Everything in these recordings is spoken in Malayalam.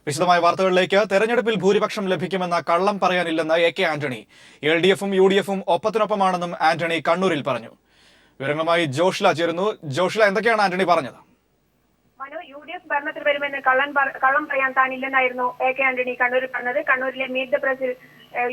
വിശദമായ വാർത്തകളിലേക്ക്. തെരഞ്ഞെടുപ്പിൽ ഭൂരിപക്ഷം ലഭിക്കുമെന്ന കള്ളം പറയാനില്ലെന്ന് എ കെ ആന്റണി. LDF-ഉം UDF-ഉം ഒപ്പത്തിനൊപ്പമാണെന്നും ആന്റണി കണ്ണൂരിൽ പറഞ്ഞു. വിവരങ്ങളുമായി ജോഷ്ല ചേരുന്നു. ജോഷ്ല, എന്തൊക്കെയാണ് ആന്റണി പറഞ്ഞത്? UDF ഭരണത്തിൽ വരുമെന്ന് കള്ളം പറയാൻ താനില്ലെന്നായിരുന്നു എ കെ ആന്റണി കണ്ണൂരിൽ പറഞ്ഞത്. കണ്ണൂരിലെ മീറ്റ് ദ പ്രസിൽ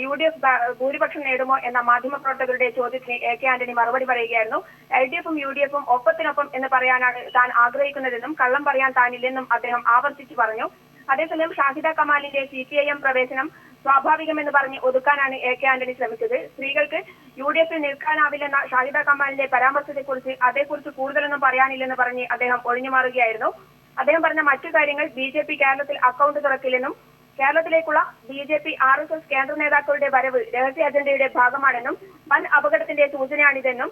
UDF ഭൂരിപക്ഷം നേടുമോ എന്ന മാധ്യമപ്രവർത്തകരുടെ ചോദ്യത്തിന് എ കെ ആന്റണി മറുപടി പറയുകയായിരുന്നു. LDF-ഉം UDF-ഉം ഒപ്പത്തിനൊപ്പം എന്ന് പറയാനാണ് താൻ ആഗ്രഹിക്കുന്നതെന്നും കള്ളം പറയാൻ താനില്ലെന്നും അദ്ദേഹം ആവർത്തിച്ചു പറഞ്ഞു. അതേസമയം ഷാഹിദ കമാലിന്റെ CPIM പ്രവേശനം സ്വാഭാവികമെന്ന് പറഞ്ഞ് ഒതുക്കാനാണ് എ കെ ആന്റണി ശ്രമിച്ചത്. സ്ത്രീകൾക്ക് UDF-ൽ നിൽക്കാനാവില്ലെന്ന ഷാഹിദ കമാലിന്റെ പരാമർശത്തെക്കുറിച്ച് അതേക്കുറിച്ച് കൂടുതലൊന്നും പറയാനില്ലെന്ന് പറഞ്ഞ് അദ്ദേഹം ഒഴിഞ്ഞുമാറുകയായിരുന്നു. അദ്ദേഹം പറഞ്ഞ മറ്റു കാര്യങ്ങൾ BJP കേരളത്തിൽ അക്കൗണ്ട് തുറക്കില്ലെന്നും കേരളത്തിലേക്കുള്ള BJP RSS കേന്ദ്ര നേതാക്കളുടെ വരവ് രഹസ്യ അജണ്ടയുടെ ഭാഗമാണെന്നും വൻ അപകടത്തിന്റെ സൂചനയാണിതെന്നും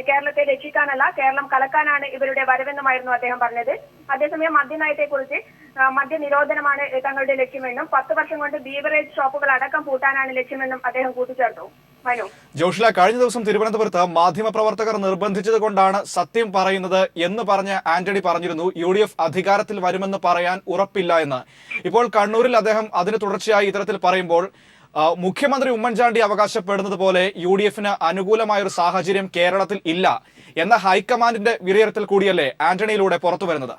കേരളത്തെ രക്ഷിക്കാനല്ല കേരളം കലക്കാനാണ് ഇവരുടെ വരവെന്നുമായിരുന്നു അദ്ദേഹം പറഞ്ഞത്. അതേസമയം മദ്യനയത്തെക്കുറിച്ച് മദ്യനിരോധനമാണ് തങ്ങളുടെ ലക്ഷ്യമെന്നും 10 വർഷം കൊണ്ട് ബീവറേജ് ഷോപ്പുകൾ അടക്കം പൂട്ടാനാണ് ലക്ഷ്യമെന്നും അദ്ദേഹം കൂട്ടിച്ചേർത്തു. ജോഷ്ല, കഴിഞ്ഞ ദിവസം തിരുവനന്തപുരത്ത് മാധ്യമപ്രവർത്തകർ നിർബന്ധിച്ചത് കൊണ്ടാണ് സത്യം പറയുന്നത് എന്ന് പറഞ്ഞ് ആന്റണി പറഞ്ഞിരുന്നു UDF അധികാരത്തിൽ വരുമെന്ന് പറയാൻ ഉറപ്പില്ല എന്ന്. ഇപ്പോൾ കണ്ണൂരിൽ അദ്ദേഹം അതിന് തുടർച്ചയായി ഇത്തരത്തിൽ പറയുമ്പോൾ മുഖ്യമന്ത്രി ഉമ്മൻചാണ്ടി അവകാശപ്പെടുന്നത് പോലെ UDF-ന് അനുകൂലമായൊരു സാഹചര്യം കേരളത്തിൽ ഇല്ല എന്ന ഹൈക്കമാൻഡിന്റെ വിലയിരുത്തൽ കൂടിയല്ലേ ആന്റണിയിലൂടെ പുറത്തു വരുന്നത്?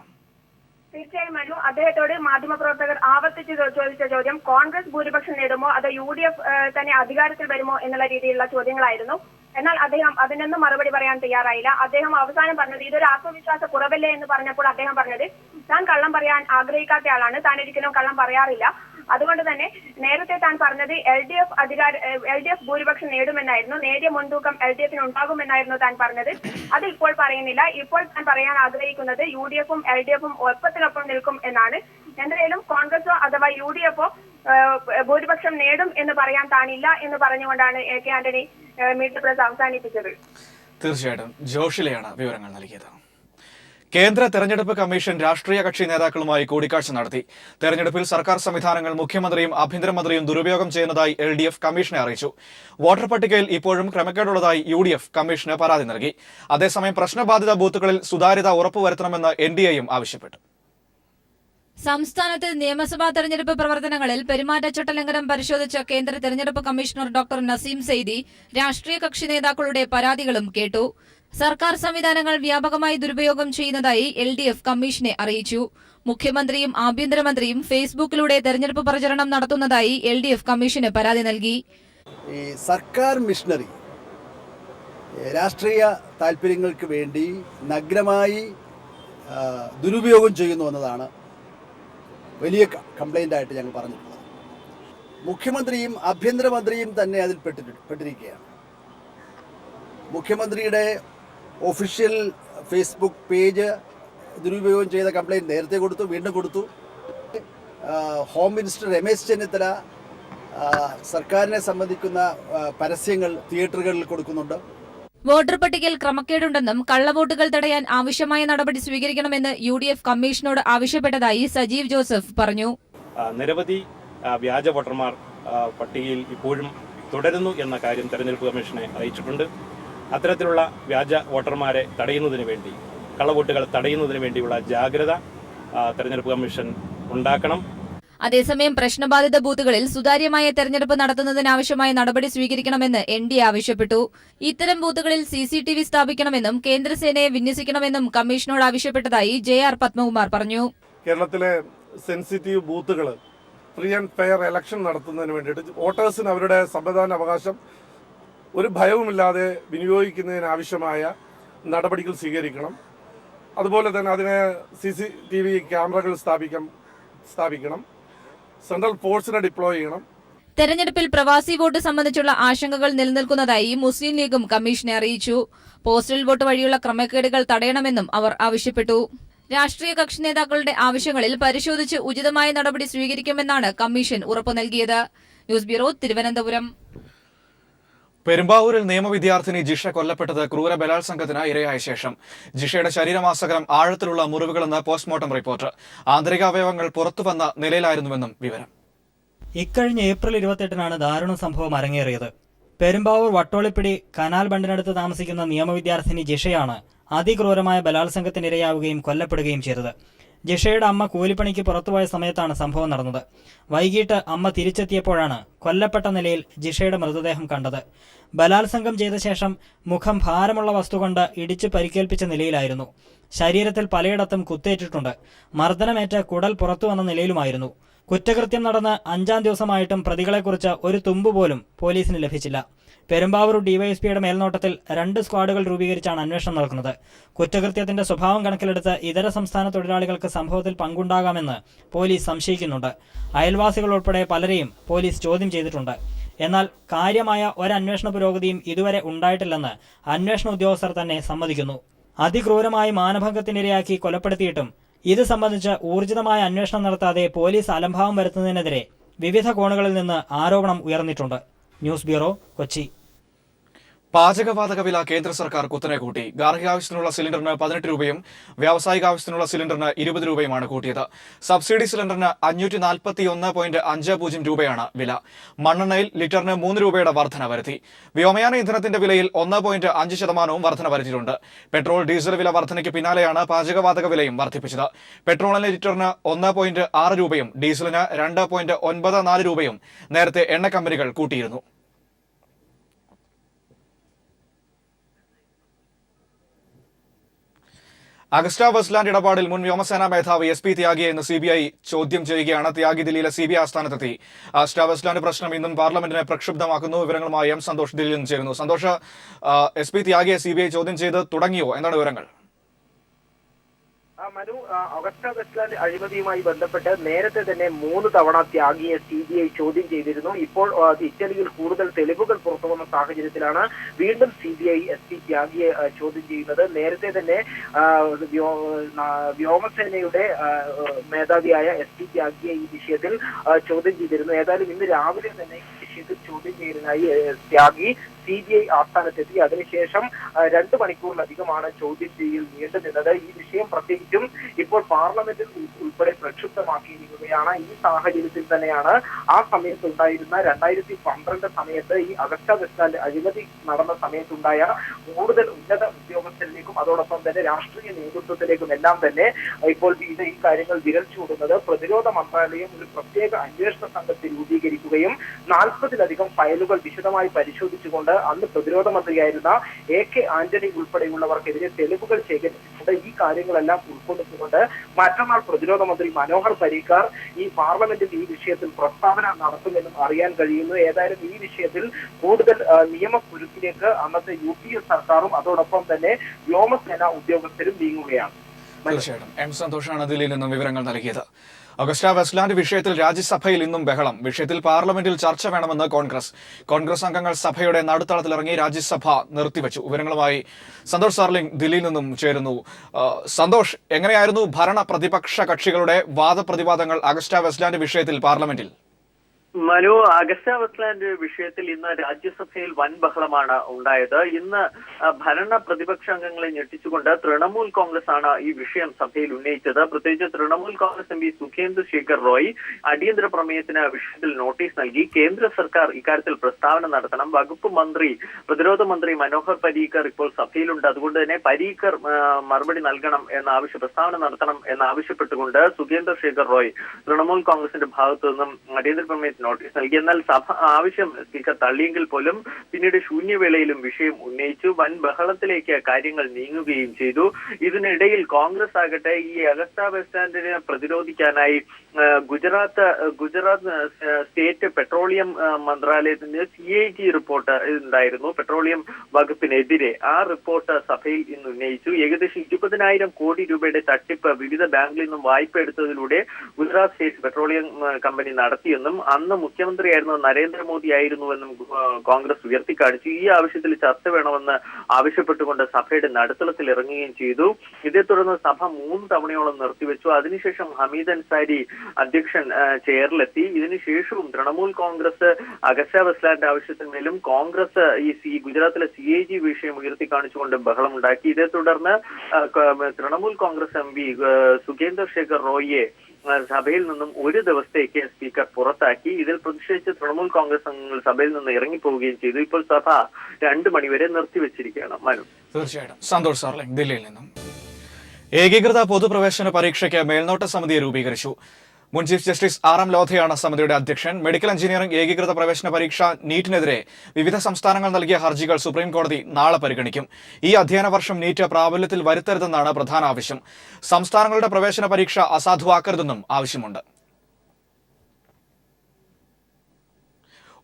തീർച്ചയായും മനു, അദ്ദേഹത്തോട് മാധ്യമപ്രവർത്തകർ ആവർത്തിച്ച് ചോദിച്ച ചോദ്യം കോൺഗ്രസ് ഭൂരിപക്ഷം നേടുമോ അതോ UDF തന്നെ അധികാരത്തിൽ വരുമോ എന്നുള്ള രീതിയിലുള്ള ചോദ്യങ്ങളായിരുന്നു. എന്നാൽ അദ്ദേഹം അതിനൊന്നും മറുപടി പറയാൻ തയ്യാറായില്ല. അദ്ദേഹം അവസാനം പറഞ്ഞത് ഇതൊരു ആത്മവിശ്വാസ കുറവല്ലേ എന്ന് പറഞ്ഞപ്പോൾ അദ്ദേഹം പറഞ്ഞത് താൻ കള്ളം പറയാൻ ആഗ്രഹിക്കാത്ത ആളാണ്, താൻ ഒരിക്കലും കള്ളം പറയാറില്ല. അതുകൊണ്ട് തന്നെ നേരത്തെ താൻ പറഞ്ഞത് LDF ഭൂരിപക്ഷം നേടുമെന്നായിരുന്നു, നേരിയ മുൻതൂക്കം LDF-ന് ഉണ്ടാകുമെന്നായിരുന്നു താൻ പറഞ്ഞത്. അത് ഇപ്പോൾ പറയുന്നില്ല. ഇപ്പോൾ താൻ പറയാൻ ആഗ്രഹിക്കുന്നത് UDF-ഉം LDF-ഉം ഒപ്പത്തിനൊപ്പം നിൽക്കും എന്നാണ്. എന്തായാലും കോൺഗ്രസോ അഥവാ UDF-ഓ ഭൂരിപക്ഷം നേടും എന്ന് പറയാൻ താനില്ല എന്ന് പറഞ്ഞുകൊണ്ടാണ് A K Antony meet press അവസാനിപ്പിച്ചത്. തീർച്ചയായിട്ടും ജോഷിലയാണ് വിവരങ്ങൾ നൽകിയത്. കേന്ദ്ര തെരഞ്ഞെടുപ്പ് കമ്മീഷൻ രാഷ്ട്രീയ കക്ഷി നേതാക്കളുമായി കൂടിക്കാഴ്ച നടത്തി. തെരഞ്ഞെടുപ്പിൽ സർക്കാർ സംവിധാനങ്ങൾ മുഖ്യമന്ത്രിയും ആഭ്യന്തരമന്ത്രിയും ദുരുപയോഗം ചെയ്യുന്നതായി LDF കമ്മീഷനെ അറിയിച്ചു. വോട്ടർ പട്ടികയിൽ ഇപ്പോഴും ക്രമക്കേടുള്ളതായി UDF കമ്മീഷന് പരാതി നൽകി. അതേസമയം പ്രശ്നബാധിത ബൂത്തുകളിൽ സുതാര്യത ഉറപ്പുവരുത്തണമെന്ന് NDAയും ആവശ്യപ്പെട്ടു. സംസ്ഥാനത്ത് നിയമസഭാ തെരഞ്ഞെടുപ്പ് പ്രവർത്തനങ്ങളിൽ പെരുമാറ്റച്ചട്ട ലംഘനം പരിശോധിച്ച കേന്ദ്ര തെരഞ്ഞെടുപ്പ് കമ്മീഷണർ ഡോക്ടർ നസീം സെയ്ദി രാഷ്ട്രീയ കക്ഷി നേതാക്കളുടെ പരാതികളും കേട്ടു. സർക്കാർ സംവിധാനങ്ങൾ വ്യാപകമായി ദുരുപയോഗം ചെയ്യുന്നതായി LDF കമ്മീഷനെ അറിയിച്ചു. മുഖ്യമന്ത്രിയും ആഭ്യന്തരമന്ത്രിയും ഫേസ്ബുക്കിലൂടെ തെരഞ്ഞെടുപ്പ് പ്രചരണം നടത്തുന്നതായി LDF കമ്മീഷന് പരാതി നൽകി. ഈ സർക്കാർ മിഷനറി രാഷ്ട്രീയ താല്പര്യങ്ങൾക്ക് വേണ്ടി നഗ്നമായി ദുരുപയോഗം ചെയ്യുന്നു എന്നതാണ് വലിയ കംപ്ലൈൻ്റ് ആയിട്ട് ഞങ്ങൾ പറഞ്ഞിട്ടുള്ളത്. മുഖ്യമന്ത്രിയും ആഭ്യന്തരമന്ത്രിയും തന്നെ അതിൽ പെട്ടിരിക്കുകയാണ്. മുഖ്യമന്ത്രിയുടെ ഒഫീഷ്യൽ ഫേസ്ബുക്ക് പേജ് ദുരുപയോഗം ചെയ്ത കംപ്ലൈൻറ്റ് നേരത്തെ കൊടുത്തു, വീണ്ടും കൊടുത്തു. ഹോം മിനിസ്റ്റർ രമേശ് ചെന്നിത്തല സർക്കാരിനെ സംബന്ധിക്കുന്ന പരസ്യങ്ങൾ തിയേറ്ററുകളിൽ കൊടുക്കുന്നുണ്ട്. വോട്ടർ പട്ടികയിൽ ക്രമക്കേടുണ്ടെന്നും കള്ളവോട്ടുകൾ തടയാൻ ആവശ്യമായ നടപടി സ്വീകരിക്കണമെന്ന് UDF കമ്മീഷനോട് ആവശ്യപ്പെട്ടതായി സജീവ് ജോസഫ് പറഞ്ഞു. നിരവധി വ്യാജ വോട്ടർമാർ പട്ടികയിൽ ഇപ്പോഴും തുടരുന്നു എന്ന കാര്യം തെരഞ്ഞെടുപ്പ് കമ്മീഷനെ അറിയിച്ചിട്ടുണ്ട്. അത്തരത്തിലുള്ള വ്യാജ വോട്ടർമാരെ തടയുന്നതിന് വേണ്ടി, കള്ളവോട്ടുകൾ തടയുന്നതിന് വേണ്ടിയുള്ള ജാഗ്രത തെരഞ്ഞെടുപ്പ് കമ്മീഷൻ ഉണ്ടാക്കണം. അതേസമയം പ്രശ്നബാധിത ബൂത്തുകളിൽ സുതാര്യമായ തെരഞ്ഞെടുപ്പ് നടത്തുന്നതിനാവശ്യമായ നടപടി സ്വീകരിക്കണമെന്ന് NDA ആവശ്യപ്പെട്ടു. ഇത്തരം ബൂത്തുകളിൽ CCTV സ്ഥാപിക്കണമെന്നും കേന്ദ്രസേനയെ വിന്യസിക്കണമെന്നും കമ്മീഷനോട് ആവശ്യപ്പെട്ടതായി JR പത്മകുമാർ പറഞ്ഞു. കേരളത്തിലെ സെൻസിറ്റീവ് ബൂത്തുകൾ ഫ്രീ ആൻഡ് ഫെയർ ഇലക്ഷൻ നടത്തുന്നതിന് വേണ്ടിയിട്ട് വോട്ടേഴ്സിന് അവരുടെ സമ്മതിദാന അവകാശം ഒരു ഭയവുമില്ലാതെ വിനിയോഗിക്കുന്നതിനാവശ്യമായ നടപടികൾ സ്വീകരിക്കണം. അതുപോലെ തന്നെ അതിന് CCTV ക്യാമറകൾ സ്ഥാപിക്കണം. സെൻട്രൽ ഫോഴ്സിനെ ഡിപ്ലോയ് ചെയ്യണം. തെരഞ്ഞെടുപ്പിൽ പ്രവാസി വോട്ട് സംബന്ധിച്ചുള്ള ആശങ്കകൾ നിലനിൽക്കുന്നതായി മുസ്ലിം ലീഗും കമ്മീഷനെ അറിയിച്ചു. പോസ്റ്റൽ വോട്ട് വഴിയുള്ള ക്രമക്കേടുകൾ തടയണമെന്നും അവർ ആവശ്യപ്പെട്ടു. രാഷ്ട്രീയ കക്ഷി നേതാക്കളുടെ ആവശ്യങ്ങളിൽ പരിശോധിച്ച് ഉചിതമായ നടപടി സ്വീകരിക്കുമെന്നാണ് കമ്മീഷൻ ഉറപ്പു നൽകിയത്. News bureau, Thiruvananthapuram. പെരുമ്പാവൂരിൽ നിയമവിദ്യാർത്ഥിനി ജിഷ കൊല്ലപ്പെട്ടത് ക്രൂര ബലാത്സംഗത്തിന് ഇരയായ ശേഷം. ജിഷയുടെ ശരീരമാസകലം ആഴത്തിലുള്ള മുറിവുകളെന്ന് പോസ്റ്റ്മോർട്ടം റിപ്പോർട്ട്. ആന്തരികാവയവങ്ങൾ പുറത്തുവന്ന നിലയിലായിരുന്നുവെന്നും വിവരം. ഇക്കഴിഞ്ഞ ഏപ്രിൽ 28-നാണ് ദാരുണ സംഭവം അരങ്ങേറിയത്. പെരുമ്പാവൂർ വട്ടോളിപ്പിടി കനാൽ ബണ്ടിനടുത്ത് താമസിക്കുന്ന നിയമവിദ്യാർത്ഥിനി ജിഷയാണ് അതിക്രൂരമായ ബലാത്സംഗത്തിനിരയാവുകയും കൊല്ലപ്പെടുകയും ചെയ്തത്. ജിഷയുടെ അമ്മ കൂലിപ്പണിക്ക് പുറത്തുപോയ സമയത്താണ് സംഭവം നടന്നത്. വൈകിട്ട് അമ്മ തിരിച്ചെത്തിയപ്പോഴാണ് കൊല്ലപ്പെട്ട നിലയിൽ ജിഷയുടെ മൃതദേഹം കണ്ടത്. ബലാത്സംഗം ചെയ്ത ശേഷം മുഖം ഭാരമുള്ള വസ്തുകൊണ്ട് ഇടിച്ചു പരിക്കേൽപ്പിച്ച നിലയിലായിരുന്നു. ശരീരത്തിൽ പലയിടത്തും കുത്തേറ്റിട്ടുണ്ട്. മർദ്ദനമേറ്റ് കുടൽ പുറത്തു വന്ന നിലയിലുമായിരുന്നു. കുറ്റകൃത്യം നടന്ന് 5-ാം ദിവസമായിട്ടും പ്രതികളെക്കുറിച്ച് ഒരു തുമ്പുപോലും പോലീസിന് ലഭിച്ചില്ല. പെരുമ്പാവൂർ ഡിവൈഎസ്പിയുടെ മേൽനോട്ടത്തിൽ 2 സ്ക്വാഡുകൾ രൂപീകരിച്ചാണ് അന്വേഷണം നടക്കുന്നത്. കുറ്റകൃത്യത്തിന്റെ സ്വഭാവം കണക്കിലെടുത്ത് ഇതര സംസ്ഥാന തൊഴിലാളികൾക്ക് സംഭവത്തിൽ പങ്കുണ്ടാകാമെന്ന് പോലീസ് സംശയിക്കുന്നുണ്ട്. അയൽവാസികൾ ഉൾപ്പെടെ പലരെയും പോലീസ് ചോദ്യം ചെയ്തിട്ടുണ്ട്. എന്നാൽ കാര്യമായ ഒരന്വേഷണ പുരോഗതിയും ഇതുവരെ ഉണ്ടായിട്ടില്ലെന്ന് അന്വേഷണ ഉദ്യോഗസ്ഥർ തന്നെ സമ്മതിക്കുന്നു. അതിക്രൂരമായി മാനഭംഗത്തിനിരയാക്കി കൊലപ്പെടുത്തിയിട്ടും ഇത് സംബന്ധിച്ച് ഊർജിതമായ അന്വേഷണം നടത്താതെ പോലീസ് അലംഭാവം വരുത്തുന്നതിനെതിരെ വിവിധ കോണുകളിൽ നിന്ന് ആരോപണം ഉയർന്നിട്ടുണ്ട്. News bureau, Kochi. പാചകവാതക വില കേന്ദ്ര സർക്കാർ കുത്തനെ കൂട്ടി. ഗാർഹികാവശ്യത്തിനുള്ള സിലിണ്ടറിന് 18 രൂപയും വ്യാവസായിക ആവശ്യത്തിനുള്ള സിലിണ്ടറിന് 20 രൂപയുമാണ് കൂട്ടിയത്. സബ്സിഡി സിലിണ്ടറിന് 541.50 രൂപയാണ് വില. മണ്ണെണ്ണയിൽ ലിറ്ററിന് 3 രൂപയുടെ വർധന വരുത്തി. വ്യോമയാന ഇന്ധനത്തിന്റെ വിലയിൽ 1.5% വർധന വരുത്തിയിട്ടുണ്ട്. പെട്രോൾ, ഡീസൽ വില വർധനയ്ക്ക് പിന്നാലെയാണ് പാചകവാതക വിലയും വർദ്ധിപ്പിച്ചത്. പെട്രോളിന് ലിറ്ററിന് 1.6 രൂപയും ഡീസലിന് 2.94 രൂപയും നേരത്തെ എണ്ണ കമ്പനികൾ കൂട്ടിയിരുന്നു. അഗസ്റ്റ വെസ്റ്റ്ലാൻഡ് ഇടപാടിൽ മുൻ വ്യോമസേനാ മേധാവി SP ത്യാഗിയെ ഇന്ന് CBI ചോദ്യം ചെയ്യുകയാണ്. ത്യാഗി ദില്ലിയിലെ CBI ആസ്ഥാനത്തെത്തി. അഗസ്റ്റ വെസ്റ്റ്ലാൻഡ് പ്രശ്നം ഇന്നും പാർലമെന്റിനെ പ്രക്ഷുബ്ധമാക്കുന്നു. വിവരങ്ങളുമായി സന്തോഷ് ദില്ലിയിൽ നിന്ന് ചേരുന്നു. സന്തോഷ്, SP ത്യാഗിയെ CBI ചോദ്യം ചെയ്ത് തുടങ്ങിയോ? എന്താണ് വിവരങ്ങൾ? മനു, അഗസ്റ്റ വെസ്റ്റ്ലാൻഡ് അഴിമതിയുമായി ബന്ധപ്പെട്ട് നേരത്തെ തന്നെ 3 തവണ ത്യാഗിയെ CBI ചോദ്യം ചെയ്തിരുന്നു. ഇപ്പോൾ ഇറ്റലിയിൽ കൂടുതൽ തെളിവുകൾ പുറത്തുവന്ന സാഹചര്യത്തിലാണ് വീണ്ടും CBI SP ത്യാഗിയെ ചോദ്യം ചെയ്യുന്നത്. നേരത്തെ തന്നെ വ്യോമസേനയുടെ മേധാവിയായ SP ത്യാഗിയെ ഈ വിഷയത്തിൽ ചോദ്യം ചെയ്തിരുന്നു. ഏതായാലും ഇന്ന് രാവിലെ തന്നെ ഈ വിഷയത്തിൽ ചോദ്യം ചെയ്യുന്നതിനായി ത്യാഗി CBI ആസ്ഥാനത്തെത്തി. അതിനുശേഷം 2 മണിക്കൂറിലധികമാണ് ചോദ്യം ചെയ്യൽ നീണ്ടുനിന്നത്. ഈ വിഷയം പ്രത്യേകിച്ചും ഇപ്പോൾ പാർലമെന്റിൽ ഉൾപ്പെടെ പ്രക്ഷുബ്ധമാക്കിയിരിക്കുകയാണ്. ഈ സാഹചര്യത്തിൽ തന്നെയാണ് ആ സമയത്തുണ്ടായിരുന്ന 2012 സമയത്ത് ഈ അഗസ്റ്റ വെസ്റ്റ്ലാൻഡ് അഴിമതി നടന്ന സമയത്തുണ്ടായ കൂടുതൽ ഉന്നത ഉദ്യോഗസ്ഥരിലേക്കും അതോടൊപ്പം തന്നെ രാഷ്ട്രീയ നേതൃത്വത്തിലേക്കും എല്ലാം തന്നെ ഇപ്പോൾ ഈ കാര്യങ്ങൾ വിരൽ ചൂടുന്നത്. പ്രതിരോധ മന്ത്രാലയം ഒരു പ്രത്യേക അന്വേഷണ സംഘത്തെ രൂപീകരിക്കുകയും 40-ലധികം ഫയലുകൾ വിശദമായി പരിശോധിച്ചുകൊണ്ട് അന്ന് പ്രതിരോധ മന്ത്രിയായിരുന്ന AK ആന്റണി ഉൾപ്പെടെയുള്ളവർക്കെതിരെ തെളിവുകൾ ശേഖരിച്ചിട്ടുണ്ട്. ഈ കാര്യങ്ങളെല്ലാം ഉൾക്കൊള്ളിച്ചുകൊണ്ട് മറ്റന്നാൾ പ്രതിരോധ മന്ത്രി മനോഹർ പരീക്കർ ഈ പാർലമെന്റിൽ ഈ വിഷയത്തിൽ പ്രസ്താവന നടത്തുമെന്നും അറിയാൻ കഴിയുന്നു. ഏതായാലും ഈ വിഷയത്തിൽ കൂടുതൽ നിയമക്കുരുക്കിലേക്ക് അന്നത്തെ UPA സർക്കാരും അതോടൊപ്പം തന്നെ വ്യോമസേന ഉദ്യോഗസ്ഥരും നീങ്ങുകയാണ്. തീർച്ചയായിട്ടും. സന്തോഷാണ് ദില്ലിയിൽ നിന്നും വിവരങ്ങൾ നൽകിയത്. അഗസ്റ്റ വെസ്റ്റ്ലാൻഡ് വിഷയത്തിൽ രാജ്യസഭയിൽ ഇന്നും ബഹളം. വിഷയത്തിൽ പാർലമെന്റിൽ ചർച്ച വേണമെന്ന് കോൺഗ്രസ് അംഗങ്ങൾ സഭയുടെ നടുത്തളത്തിലിറങ്ങി രാജ്യസഭ നിർത്തിവെച്ചു. വിവരങ്ങളുമായി സന്തോഷ് സാർലിംഗ് ദില്ലിയിൽ നിന്നും ചേരുന്നു. സന്തോഷ്, എങ്ങനെയായിരുന്നു ഭരണ പ്രതിപക്ഷ കക്ഷികളുടെ വാദപ്രതിവാദങ്ങൾ അഗസ്റ്റ വെസ്റ്റ്ലാൻഡ് വിഷയത്തിൽ പാർലമെന്റിൽ? മനു, അഗസ്റ്റ വെസ്റ്റ്ലാൻഡ് വിഷയത്തിൽ ഇന്ന് രാജ്യസഭയിൽ വൻ ബഹളമാണ് ഉണ്ടായത്. ഇന്ന് ഭരണ പ്രതിപക്ഷ അംഗങ്ങളെ ഞെട്ടിച്ചുകൊണ്ട് തൃണമൂൽ കോൺഗ്രസ് ആണ് ഈ വിഷയം സഭയിൽ ഉന്നയിച്ചത്. പ്രത്യേകിച്ച് തൃണമൂൽ കോൺഗ്രസ് MP സുഖേന്ദു ശേഖർ റോയ് അടിയന്തര പ്രമേയത്തിന് വിഷയത്തിൽ നോട്ടീസ് നൽകി. കേന്ദ്ര സർക്കാർ ഇക്കാര്യത്തിൽ പ്രസ്താവന നടത്തണം. വകുപ്പ് മന്ത്രി, പ്രതിരോധ മന്ത്രി മനോഹർ പരീക്കർ ഇപ്പോൾ സഭയിലുണ്ട്. അതുകൊണ്ട് തന്നെ പരീക്കർ മറുപടി നൽകണം പ്രസ്താവന നടത്തണം എന്നാവശ്യപ്പെട്ടുകൊണ്ട് സുഖേന്ദു ശേഖർ റോയ് തൃണമൂൽ കോൺഗ്രസിന്റെ ഭാഗത്തു നിന്നും അടിയന്തര പ്രമേയത്തിന് നോട്ടീസ് നൽകി. എന്നാൽ സഭ ആവശ്യം സ്പീക്കർ തള്ളിയെങ്കിൽ പോലും പിന്നീട് ശൂന്യവേളയിലും വിഷയം ഉന്നയിച്ചു. വൻ ബഹളത്തിലേക്ക് കാര്യങ്ങൾ നീങ്ങുകയും ചെയ്തു. ഇതിനിടയിൽ കോൺഗ്രസ് ആകട്ടെ ഈ അഗസ്റ്റ വെസ്റ്റ്ലാൻഡിനെ പ്രതിരോധിക്കാനായി ഗുജറാത്ത് സ്റ്റേറ്റ് പെട്രോളിയം മന്ത്രാലയത്തിന്റെ CAG റിപ്പോർട്ട് ഉണ്ടായിരുന്നു പെട്രോളിയം വകുപ്പിനെതിരെ. ആ റിപ്പോർട്ട് സഭയിൽ ഇന്ന് ഉന്നയിച്ചു. ഏകദേശം 20,000 കോടി രൂപയുടെ തട്ടിപ്പ് വിവിധ ബാങ്കിൽ നിന്നും വായ്പ എടുത്തതിലൂടെ ഗുജറാത്ത് സ്റ്റേറ്റ് പെട്രോളിയം കമ്പനി നടത്തിയെന്നും അന്ന് മുഖ്യമന്ത്രിയായിരുന്ന നരേന്ദ്രമോദി ആയിരുന്നുവെന്നും കോൺഗ്രസ് ഉയർത്തിക്കാണിച്ചു. ഈ ആവശ്യത്തിൽ ചർച്ച വേണമെന്ന് ആവശ്യപ്പെട്ടുകൊണ്ട് സഭയുടെ നടുത്തളത്തിൽ ഇറങ്ങുകയും ചെയ്തു. ഇതേ തുടർന്ന് സഭ 3 തവണയോളം നിർത്തിവെച്ചു. അതിനുശേഷം ഹമീദ് അൻസാരി അധ്യക്ഷൻ ചെയറിലെത്തി. ഇതിനുശേഷവും തൃണമൂൽ കോൺഗ്രസ് അഗസ്റ്റ വെസ്റ്റ്ലാൻഡ് ആവശ്യത്തിന്മേലും കോൺഗ്രസ് ഈ ഗുജറാത്തിലെ CAG വിഷയം ഉയർത്തിക്കാണിച്ചുകൊണ്ട് ബഹളമുണ്ടാക്കി. ഇതേ തുടർന്ന് തൃണമൂൽ കോൺഗ്രസ് MP സുഖേന്ദു ശേഖർ റോയിയെ സഭയിൽ നിന്നും 1 ദിവസത്തേക്ക് സ്പീക്കർ പുറത്താക്കി. ഇതിൽ പ്രതിഷേധിച്ച് തൃണമൂൽ കോൺഗ്രസ് അംഗങ്ങൾ സഭയിൽ നിന്ന് ഇറങ്ങിപ്പോവുകയും ചെയ്തു. ഇപ്പോൾ സഭ 2 മണിവരെ നിർത്തിവെച്ചിരിക്കുകയാണ്. മനു. തീർച്ചയായിട്ടും. സന്തോഷ് സാർലിംഗ് ദില്ലിയിൽ നിന്നും. ഏകീകൃത പൊതുപ്രവേശന പരീക്ഷയ്ക്ക് മേൽനോട്ട സമിതിയെ രൂപീകരിച്ചു. മുൻ ചീഫ് ജസ്റ്റിസ് RM ലോധയാണ് സമിതിയുടെ അധ്യക്ഷൻ. മെഡിക്കൽ എഞ്ചിനീയറിംഗ് ഏകീകൃത പ്രവേശന പരീക്ഷ നീറ്റിനെതിരെ വിവിധ സംസ്ഥാനങ്ങൾ നൽകിയ ഹർജികൾ സുപ്രീംകോടതി നാളെ പരിഗണിക്കും. ഈ അധ്യയന വർഷം നീറ്റ് പ്രാബല്യത്തിൽ വരുത്തരുതെന്നാണ് പ്രധാന ആവശ്യം. സംസ്ഥാനങ്ങളുടെ പ്രവേശന പരീക്ഷ അസാധുവാക്കരുതെന്നും ആവശ്യമുണ്ട്.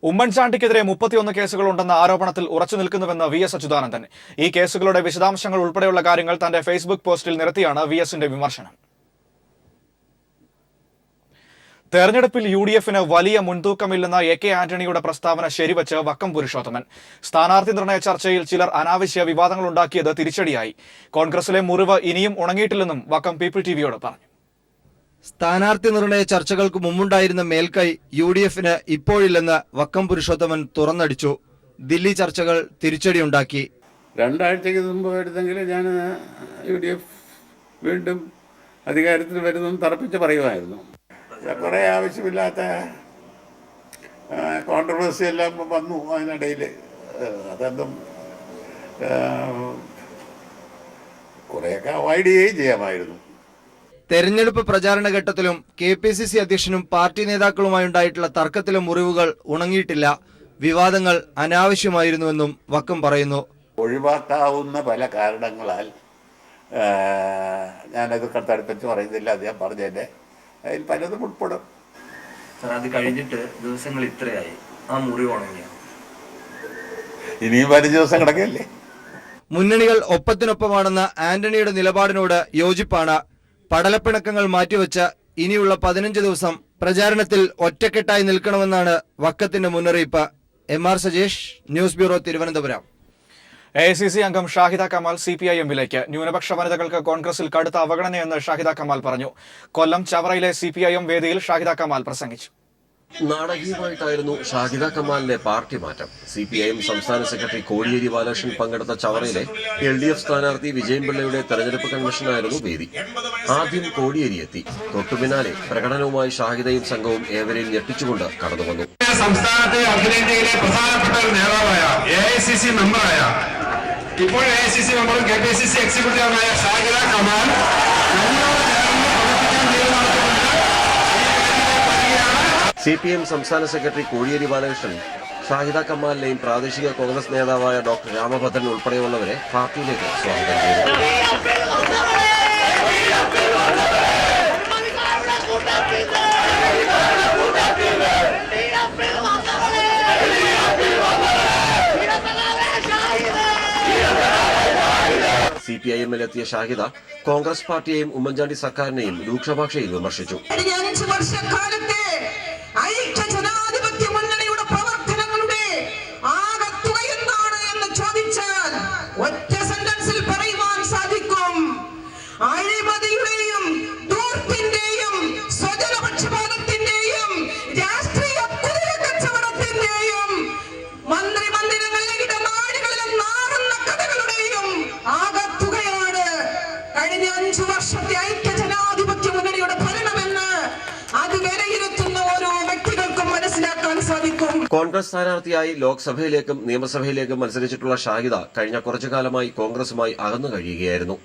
ഉമ്മൻചാണ്ടിക്കെതിരെ 31 കേസുകളുണ്ടെന്ന ആരോപണത്തിൽ ഉറച്ചു നിൽക്കുന്നുവെന്ന് VS അച്യുതാനന്ദൻ. ഈ കേസുകളുടെ വിശദാംശങ്ങൾ ഉൾപ്പെടെയുള്ള കാര്യങ്ങൾ തന്റെ ഫേസ്ബുക്ക് പോസ്റ്റിൽ നിരത്തിയാണ് VSന്റെ വിമർശനം. തെരഞ്ഞെടുപ്പിൽ UDFന് വലിയ മുൻതൂക്കമില്ലെന്ന AK ആന്റണിയുടെ പ്രസ്താവന ശരിവച്ച് വക്കം പുരുഷോത്തമൻ. സ്ഥാനാർത്ഥി നിർണയ ചർച്ചയിൽ ചിലർ അനാവശ്യ വിവാദങ്ങൾ ഉണ്ടാക്കിയത് തിരിച്ചടിയായി. കോൺഗ്രസിലെ മുറിവ് ഇനിയും ഉണങ്ങിയിട്ടില്ലെന്നും വക്കം People TVയോട് പറഞ്ഞു. സ്ഥാനാർത്ഥി നിർണയ ചർച്ചകൾക്ക് മുമ്പുണ്ടായിരുന്ന മേൽക്കൈ UDFന് ഇപ്പോഴില്ലെന്ന് വക്കം പുരുഷോത്തമൻ തുറന്നടിച്ചു. ദില്ലി ചർച്ചകൾ തിരിച്ചടിയുണ്ടാക്കി. 2 ആഴ്ചയ്ക്ക് മുമ്പ് വരുന്നെങ്കിൽ ഞാൻ UDF വീണ്ടും അധികാരത്തിൽ വരുന്നെന്ന് തറപ്പിച്ച് പറയുമായിരുന്നു. കുറേ ആവശ്യമില്ലാത്ത കോൺട്രവേഴ്സി എല്ലാം വന്നു അതിനിടയിൽ. അതൊന്നും കുറേയൊക്കെ അവോയ്ഡ് ചെയ്യുകയും ചെയ്യാമായിരുന്നു. തെരഞ്ഞെടുപ്പ് പ്രചാരണ ഘട്ടത്തിലും KPCC അധ്യക്ഷനും പാർട്ടി നേതാക്കളുമായുണ്ടായിട്ടുള്ള തർക്കത്തിലെ മുറിവുകൾ ഉണങ്ങിയിട്ടില്ല. വിവാദങ്ങൾ അനാവശ്യമായിരുന്നുവെന്നും വക്കം പറയുന്നു. ഒഴിവാക്കാവുന്ന പല കാരണങ്ങളാൽ ഞാനത് തടുപ്പിച്ച് പറയുന്നില്ല. അദ്ദേഹം പറഞ്ഞതിൻ്റെ അതിൽ പലതും ഉൾപ്പെടും. അത് കഴിഞ്ഞിട്ട് ദിവസങ്ങൾ ഇത്രയായി, ആ മുറിവ് ഉണങ്ങിയ ഇനിയും 15 ദിവസം കിടക്കല്ലേ. മുന്നണികൾ ഒപ്പത്തിനൊപ്പമാണെന്ന ആന്റണിയുടെ നിലപാടിനോട് യോജിപ്പാണ്. പടലപ്പിണക്കങ്ങൾ മാറ്റിവെച്ച് ഇനിയുള്ള 15 ദിവസം പ്രചാരണത്തിൽ ഒറ്റക്കെട്ടായി നിൽക്കണമെന്നാണ് വക്കത്തിന്റെ മുന്നറിയിപ്പ്. MR Sajesh, news bureau, Thiruvananthapuram. AICC അംഗം ഷാഹിദ കമാൽ CPIM-ലേക്ക്. ന്യൂനപക്ഷ വനിതകൾക്ക് കോൺഗ്രസിൽ കടുത്ത അവഗണനയെന്ന് ഷാഹിദ കമാൽ പറഞ്ഞു. കൊല്ലം ചവറയിലെ CPIM വേദിയിൽ ഷാഹിദ കമാൽ പ്രസംഗിച്ചു. നാടകീയമായിട്ടായിരുന്നു ഷാഹിദ കമാലിന്റെ പാർട്ടി മാറ്റം. CPIM സംസ്ഥാന സെക്രട്ടറി കോടിയേരി ബാലകൃഷ്ണൻ പങ്കെടുത്ത ചവറയിലെ LDF സ്ഥാനാർത്ഥി വിജയൻപിള്ളയുടെ തെരഞ്ഞെടുപ്പ് കൺവെൻഷനായിരുന്നു വേദി. ആദ്യം കോടിയേരി എത്തി. തൊട്ടുപിന്നാലെ പ്രകടനവുമായി ഷാഹിദയും സംഘവും ഏവരെയും ഞെട്ടിച്ചുകൊണ്ട് കടന്നുവന്നു. സംസ്ഥാനത്തെ അഖിലേന്ത്യയിലെ പ്രധാനപ്പെട്ട ഒരു നേതാവായ AICC മെമ്പറായ, ഇപ്പോൾ AICC മെമ്പറും KPCC എക്സിക്യൂട്ടീവുമായ ഷാഹിദ കമാൽ CPIM സംസ്ഥാന സെക്രട്ടറി കോടിയേരി ബാലകൃഷ്ണൻ ഷാഹിദ കമാലിനെയും പ്രാദേശിക കോൺഗ്രസ് നേതാവായ ഡോക്ടർ രാമഭദ്രൻ ഉൾപ്പെടെയുള്ളവരെ പാർട്ടിയിലേക്ക് സ്വാഗതം ചെയ്തു. CPIM-ലെത്തിയ ഷാഹിദ കോൺഗ്രസ് പാർട്ടിയെയും ഉമ്മൻചാണ്ടി സർക്കാരിനെയും രൂക്ഷഭാഷയിൽ വിമർശിച്ചു. കോൺഗ്രസ് സ്ഥാനാർത്ഥിയായി ലോക്സഭയിലേക്കും നിയമസഭയിലേക്കും മത്സരിച്ചിട്ടുള്ള ഷാഹിദ കഴിഞ്ഞ കുറച്ചു കാലമായി കോൺഗ്രസുമായി അകന്നു കഴിയുകയായിരുന്നു.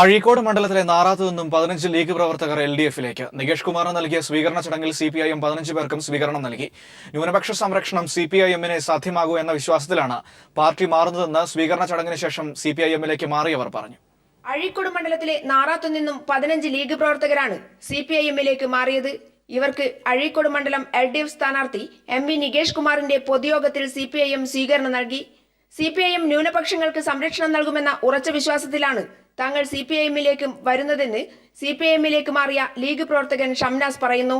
അഴീക്കോട് മണ്ഡലത്തിലെ നാറാത്ത് നിന്നും 15 ലീഗ് പ്രവർത്തകർ LDF-ലേക്ക്. നികേഷ് കുമാറിന് നൽകിയ സ്വീകരണ ചടങ്ങിൽ CPIM 15 പേർക്കും സ്വീകരണം നൽകി. ന്യൂനപക്ഷ സംരക്ഷണം CPIM-നെ സാധ്യമാകൂ എന്ന വിശ്വാസത്തിലാണ് പാർട്ടി മാറുന്നതെന്ന് സ്വീകരണ ചടങ്ങിന് ശേഷം CPIM-ലേക്ക് മാറിയവർ പറഞ്ഞു. അഴീക്കോട് മണ്ഡലത്തിലെ നാറാത്തു നിന്നും 15 ലീഗ് പ്രവർത്തകരാണ് CPIM-ലേക്ക് മാറിയത്. ഇവർക്ക് അഴീക്കോട് മണ്ഡലം LDF സ്ഥാനാർത്ഥി MV നികേഷ് കുമാറിന്റെ പൊതുയോഗത്തിൽ CPIM സ്വീകരണം നൽകി. CPIM ന്യൂനപക്ഷങ്ങൾക്ക് സംരക്ഷണം നൽകുമെന്ന ഉറച്ച വിശ്വാസത്തിലാണ് താങ്കൾ CPIM-ലേക്കും വരുന്നതെന്ന് CPIM-ലേക്ക് മാറിയ ലീഗ് പ്രവർത്തകൻ ഷംനാസ് പറയുന്നു.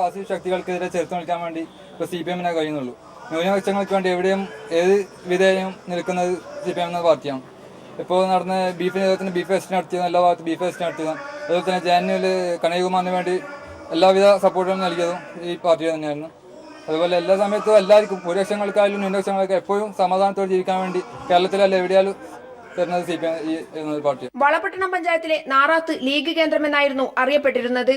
ഫാസിസ്റ്റ് ശക്തികൾക്കെതിരെ ചെറുത്തു നിൽക്കാൻ വേണ്ടി ഇപ്പോൾ CPIM-നെ കഴിയുന്നുള്ളൂ. ന്യൂനപക്ഷങ്ങൾക്ക് വേണ്ടി എവിടെയും ഏത് വിധേയം നിൽക്കുന്നത് CPIM എന്ന പാർട്ടിയാണ്. ഇപ്പോൾ നടന്ന ബീഫ് ഫെസ്റ്റ് നടത്തിയതും എല്ലാ ഭാഗത്തും ബീഫ് ഫെസ്റ്റ് നടത്തിയതും അതുപോലെ തന്നെ ജാനുവിൽ കനകകുമാറിന് വേണ്ടി എല്ലാവിധ സപ്പോർട്ടും നൽകിയതും ഈ പാർട്ടി തന്നെയായിരുന്നു. അതുപോലെ എല്ലാ സമയത്തും എല്ലാവർക്കും ഭൂരിപക്ഷങ്ങൾക്കായാലും ന്യൂനപക്ഷങ്ങൾക്ക് എപ്പോഴും സമാധാനത്തോടെ ജീവിക്കാൻ വേണ്ടി കേരളത്തിലല്ല എവിടെയാലും തരുന്നത് CPIM പാർട്ടി. വളപട്ടണം പഞ്ചായത്തിലെ നാറാത്ത് ലീഗ് കേന്ദ്രമെന്നായിരുന്നു അറിയപ്പെട്ടിരുന്നത്.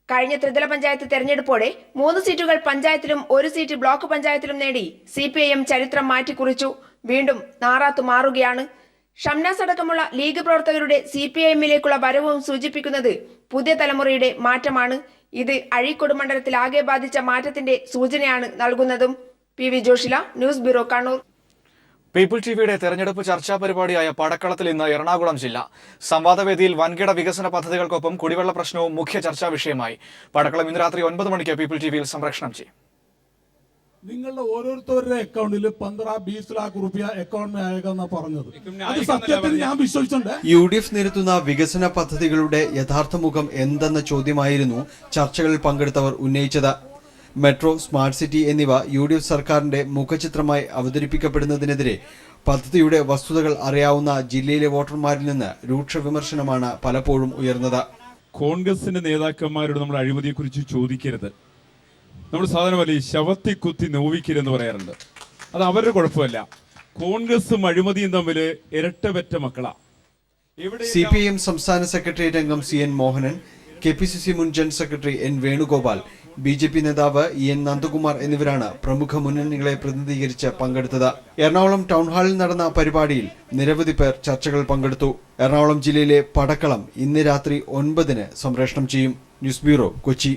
കഴിഞ്ഞ ത്രിതല പഞ്ചായത്ത് തെരഞ്ഞെടുപ്പോടെ 3 സീറ്റുകൾ പഞ്ചായത്തിലും 1 സീറ്റ് ബ്ലോക്ക് പഞ്ചായത്തിലും നേടി CPIM ചരിത്രം മാറ്റിക്കുറിച്ചു. വീണ്ടും നാറാത്ത് മാറുകയാണ്. ഷംനാസ് അടക്കമുള്ള ലീഗ് പ്രവർത്തകരുടെ CPIMലേക്കുള്ള വരവും സൂചിപ്പിക്കുന്നത് പുതിയ തലമുറയുടെ മാറ്റമാണ്. ഇത് അഴീക്കോട് മണ്ഡലത്തിൽ ആകെ ബാധിച്ച മാറ്റത്തിന്റെ സൂചനയാണ് നൽകുന്നതും. PV Joshila, news bureau, Kannur. People ടിവിയുടെ തെരഞ്ഞെടുപ്പ് ചർച്ചാ പരിപാടിയായ പടക്കളത്തിൽ ഇന്ന് എറണാകുളം ജില്ല. സംവാദവേദിയിൽ വൻകിട വികസന പദ്ധതികൾക്കൊപ്പം കുടിവെള്ള പ്രശ്നവും മുഖ്യ ചർച്ചാ വിഷയമായി. പടക്കളം ഇന്ന് രാത്രി 9 മണിക്ക് പീപ്പിൾ ടിവിയിൽ സംപ്രേഷണം ചെയ്യും. നിങ്ങളുടെ ഓരോരുത്തരുടെ അക്കൗണ്ടിൽ 15-20 लाख रुपया अकाउंट में आएगा എന്നാ പറഞ്ഞത്. അത് സത്യത്തിൽ ഞാൻ വിശ്വസിച്ചിട്ടുണ്ട്. UDF നിരത്തുന്ന വികസന പദ്ധതികളുടെ യഥാർത്ഥ മുഖം എന്തെന്ന ചോദ്യമായിരുന്നു ചർച്ചകളിൽ പങ്കെടുത്തവർ ഉന്നയിച്ചത്. മെട്രോ, സ്മാർട്ട് സിറ്റി എന്നിവ UDF സർക്കാരിന്റെ മുഖചിത്രമായി അവതരിപ്പിക്കപ്പെടുന്നതിനെതിരെ പദ്ധതിയുടെ വസ്തുതകൾ അറിയാവുന്ന ജില്ലയിലെ വോട്ടർമാരിൽ നിന്ന് രൂക്ഷ വിമർശനമാണ് പലപ്പോഴും ഉയർന്നത്. കോൺഗ്രസിന്റെ നേതാക്കന്മാരോട് നമ്മൾ അഴിമതിയെക്കുറിച്ച് ചോദിക്കരുത്. നമ്മൾ സാധാരണ ശവത്തി കുത്തി നോവിക്കരുതെന്ന് പറയാറുണ്ട്. അത് അവരുടെ കുഴപ്പമല്ല. കോൺഗ്രസും അഴിമതിയും തമ്മിൽ ഇരട്ടപെറ്റ മക്കളാ. CPIM സംസ്ഥാന സെക്രട്ടേറിയറ്റ് അംഗം CN മോഹനൻ, KPCC മുൻ general secretary N Venugopal, BJP നേതാവ് EN നന്ദകുമാർ എന്നിവരാണ് പ്രമുഖ മുന്നണികളെ പ്രതിനിധീകരിച്ച് പങ്കെടുത്തത്. എറണാകുളം ടൗൺ ഹാളിൽ നടന്ന പരിപാടിയിൽ നിരവധി പേർ ചർച്ചകൾ പങ്കെടുത്തു. എറണാകുളം ജില്ലയിലെ പടക്കളം ഇന്ന് രാത്രി 9 സംപ്രേഷണം ചെയ്യും. News bureau, Kochi.